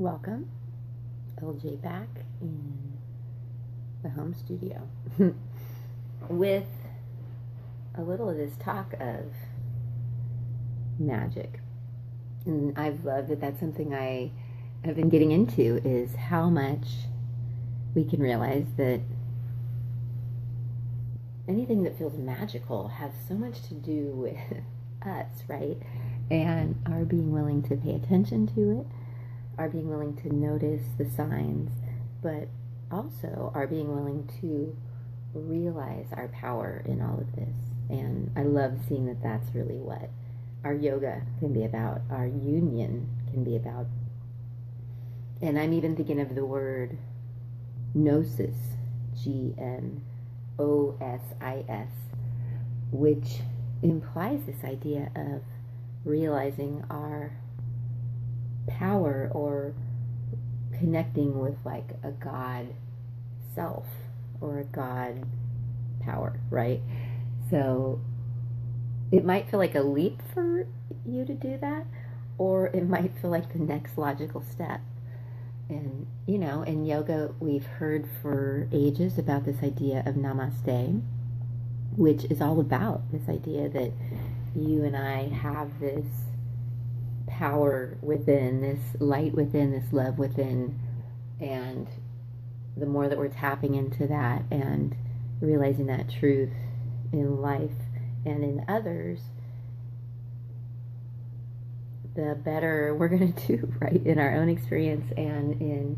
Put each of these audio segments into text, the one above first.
Welcome, LJ, back in the home studio with a little of this talk of magic. And I've loved that that's something I have been getting into, is how much we can realize that anything that feels magical has so much to do with us, right? And our being willing to pay attention to it, our being willing to notice the signs, but also our being willing to realize our power in all of this. And I love seeing that that's really what our yoga can be about, our union can be about. And I'm even thinking of the word gnosis, Gnosis, which implies this idea of realizing our power or connecting with like a God self or a God power, right? So it might feel like a leap for you to do that, or it might feel like the next logical step. And, you know, in yoga, we've heard for ages about this idea of namaste, which is all about this idea that you and I have this power within, this light within, this love within, and the more that we're tapping into that and realizing that truth in life and in others, the better we're going to do, right, in our own experience and in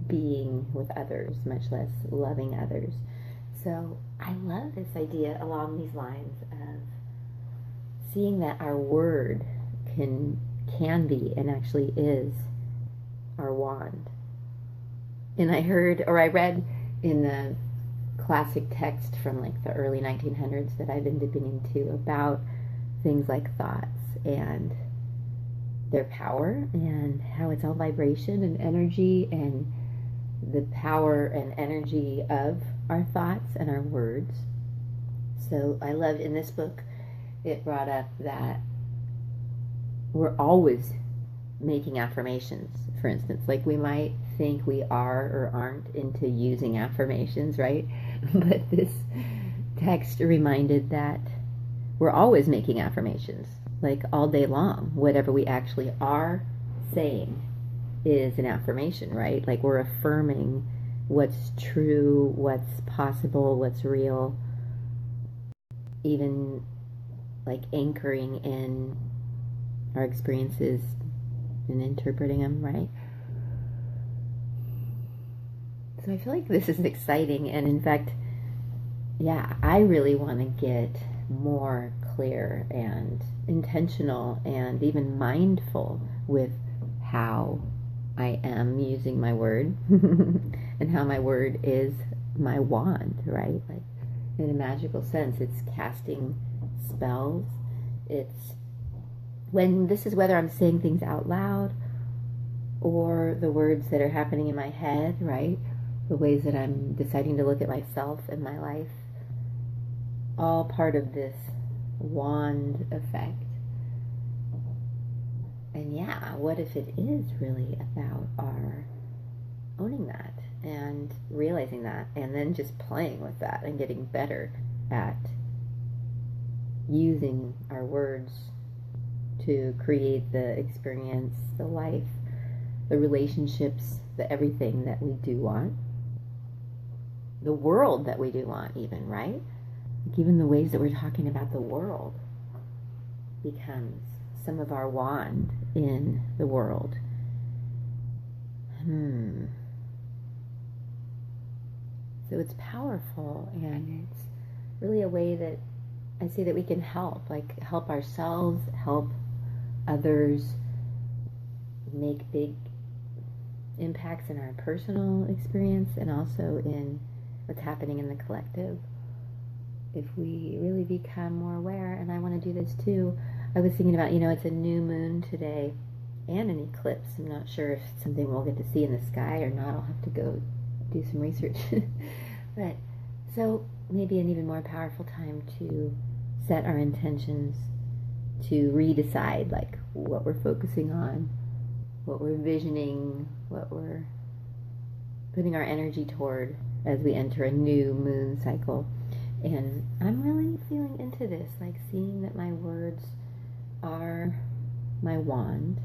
being with others, much less loving others. So I love this idea along these lines of seeing that our word can be and actually is our wand. And I read in the classic text from like the early 1900s that I've been dipping into about things like thoughts and their power and how it's all vibration and energy, and the power and energy of our thoughts and our words. So I love in this book, it brought up that we're always making affirmations, for instance. Like we might think we are or aren't into using affirmations, right? But this text reminded that we're always making affirmations, like all day long. Whatever we actually are saying is an affirmation, right? Like we're affirming what's true, what's possible, what's real, even like anchoring in our experiences and interpreting them, right? So I feel like this is exciting, and in fact, yeah, I really want to get more clear and intentional and even mindful with how I am using my word and how my word is my wand, right? Like in a magical sense, it's casting spells. It's whether I'm saying things out loud or the words that are happening in my head, right? The ways that I'm deciding to look at myself and my life, all part of this wand effect. And yeah, what if it is really about our owning that and realizing that, and then just playing with that and getting better at using our words to create the experience, the life, the relationships, the everything that we do want, the world that we do want even, right? Like even the ways that we're talking about the world becomes some of our wand in the world. So it's powerful, and it's really a way that I see that we can help ourselves, help others, make big impacts in our personal experience and also in what's happening in the collective. If we really become more aware, and I want to do this too. I was thinking about, it's a new moon today and an eclipse. I'm not sure if it's something we'll get to see in the sky or not. I'll have to go do some research. But so maybe an even more powerful time to set our intentions, to redecide like what we're focusing on, what we're visioning, what we're putting our energy toward as we enter a new moon cycle. And I'm really feeling into this, like seeing that my words are my wand,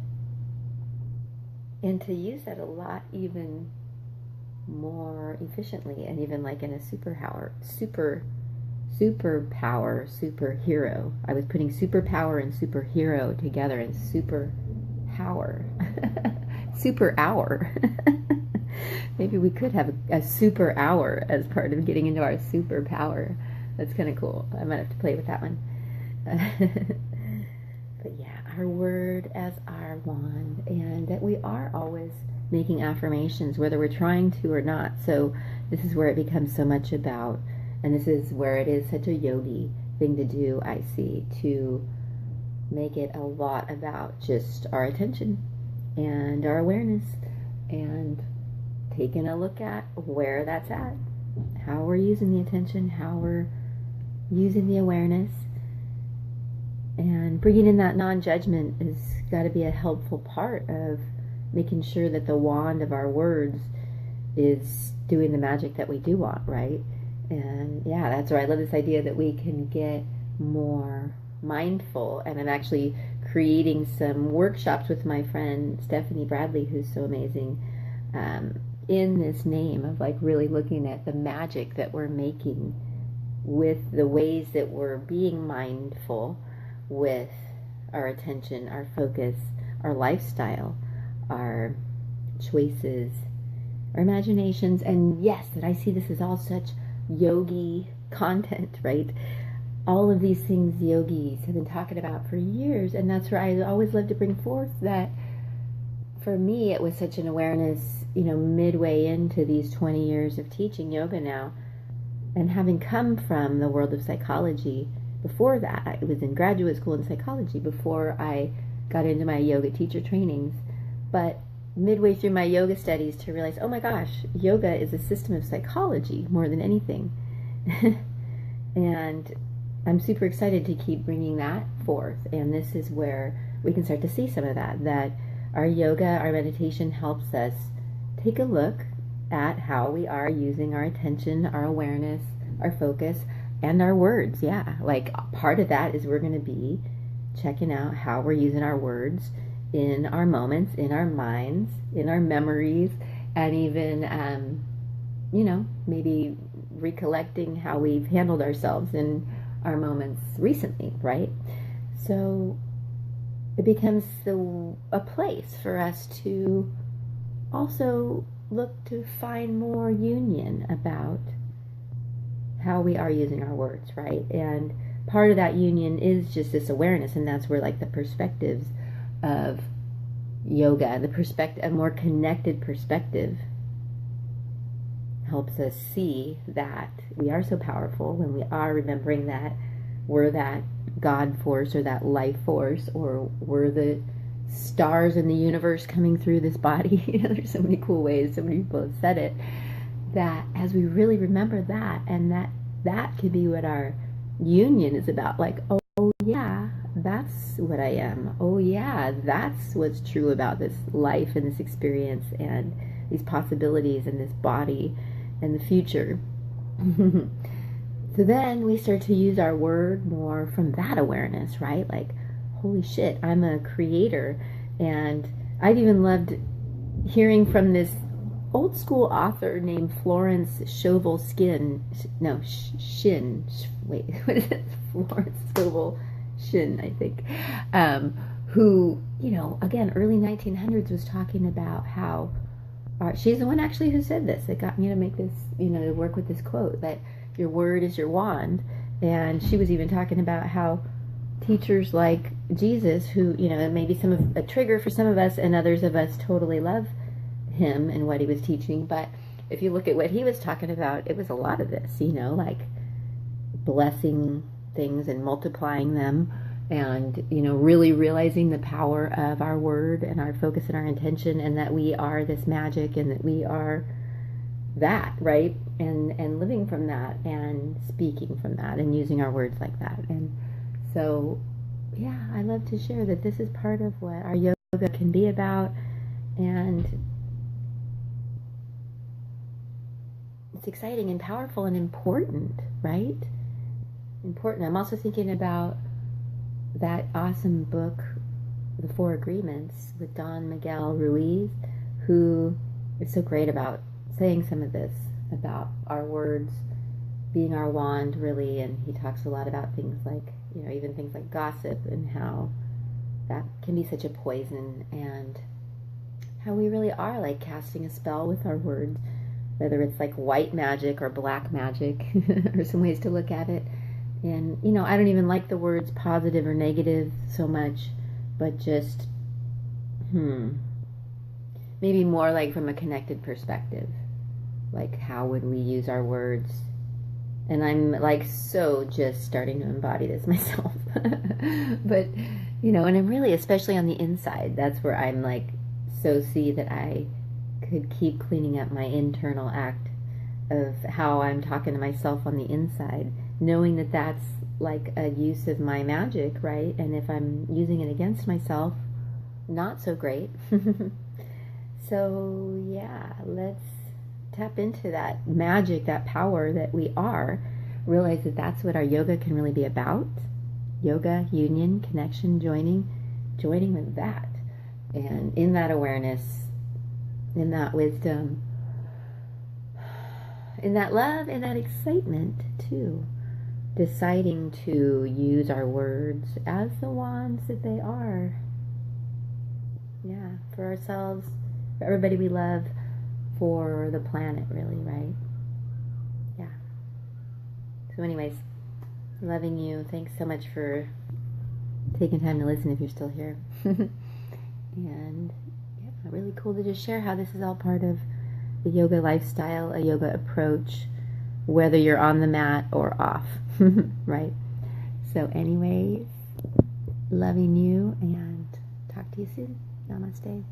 and to use that a lot even more efficiently, and even like in a superhero. I was putting superpower and superhero together, and superpower, super hour. Maybe we could have a super hour as part of getting into our superpower. That's kind of cool. I might have to play with that one. But yeah, our word as our wand, and that we are always making affirmations, whether we're trying to or not. So this is where it becomes so much about, and this is where it is such a yogi thing to do, I see, to make it a lot about just our attention and our awareness, and taking a look at where that's at, how we're using the attention, how we're using the awareness, and bringing in that non-judgment has got to be a helpful part of making sure that the wand of our words is doing the magic that we do want, right? And yeah, that's why I love this idea that we can get more mindful. And I'm actually creating some workshops with my friend Stephanie Bradley, who's so amazing, in this name of like really looking at the magic that we're making with the ways that we're being mindful with our attention, our focus, our lifestyle, our choices, our imaginations. And yes, that I see this as all such yogi content, right? All of these things yogis have been talking about for years, and that's where I always love to bring forth that for me it was such an awareness, midway into these 20 years of teaching yoga now, and having come from the world of psychology. Before that, I was in graduate school in psychology before I got into my yoga teacher trainings. But midway through my yoga studies to realize, oh my gosh, yoga is a system of psychology more than anything. And I'm super excited to keep bringing that forth. And this is where we can start to see some of that our yoga, our meditation helps us take a look at how we are using our attention, our awareness, our focus, and our words. Yeah, like part of that is we're going to be checking out how we're using our words in our moments, in our minds, in our memories, and even, maybe recollecting how we've handled ourselves in our moments recently, right? So it becomes a place for us to also look to find more union about how we are using our words, right? And part of that union is just this awareness, and that's where like the perspectives of yoga, a more connected perspective, helps us see that we are so powerful when we are remembering that we're that God force or that life force, or we're the stars in the universe coming through this body. There's so many cool ways, so many people have said it, that as we really remember that, and that could be what our union is about, like, oh yeah, that's what I am. Oh yeah, that's what's true about this life and this experience and these possibilities and this body and the future. So then we start to use our word more from that awareness, right? Like, holy shit, I'm a creator. And I've even loved hearing from this old school author named Florence Scovel Shinn. Wait, what is it? Florence Scovel Shinn, I think. Who, again, early 1900s was talking about how, she's the one actually who said this. It got me to make this, to work with this quote, that your word is your wand. And she was even talking about how teachers like Jesus, who, maybe a trigger for some of us, and others of us totally love him and what he was teaching. But if you look at what he was talking about, it was a lot of this, like blessing things and multiplying them, and really realizing the power of our word and our focus and our intention, and that we are this magic, and that we are that, right? And living from that and speaking from that and using our words like that. And so yeah, I love to share that this is part of what our yoga can be about, And it's exciting and powerful and important, right? Important. I'm also thinking about that awesome book, The Four Agreements, with Don Miguel Ruiz, who is so great about saying some of this, about our words being our wand, really. And he talks a lot about things like, even things like gossip, and how that can be such a poison, and how we really are like casting a spell with our words, whether it's like white magic or black magic, or some ways to look at it. And, I don't even like the words positive or negative so much, but just, maybe more like from a connected perspective. Like, how would we use our words? And I'm like so just starting to embody this myself. But, and I'm really, especially on the inside, that's where I'm like, so see that I could keep cleaning up my internal act of how I'm talking to myself on the inside, knowing that that's like a use of my magic, right? And if I'm using it against myself, not so great. So yeah, let's tap into that magic, that power that we are. Realize that that's what our yoga can really be about. Yoga, union, connection, joining with that. And in that awareness, in that wisdom, in that love, in that excitement too, deciding to use our words as the wands that they are. Yeah, for ourselves, for everybody we love, for the planet, really, right? Yeah. So anyways, loving you. Thanks so much for taking time to listen if you're still here. And yeah, really cool to just share how this is all part of the yoga lifestyle, a yoga approach, whether you're on the mat or off, right? So anyways, loving you, and talk to you soon. Namaste.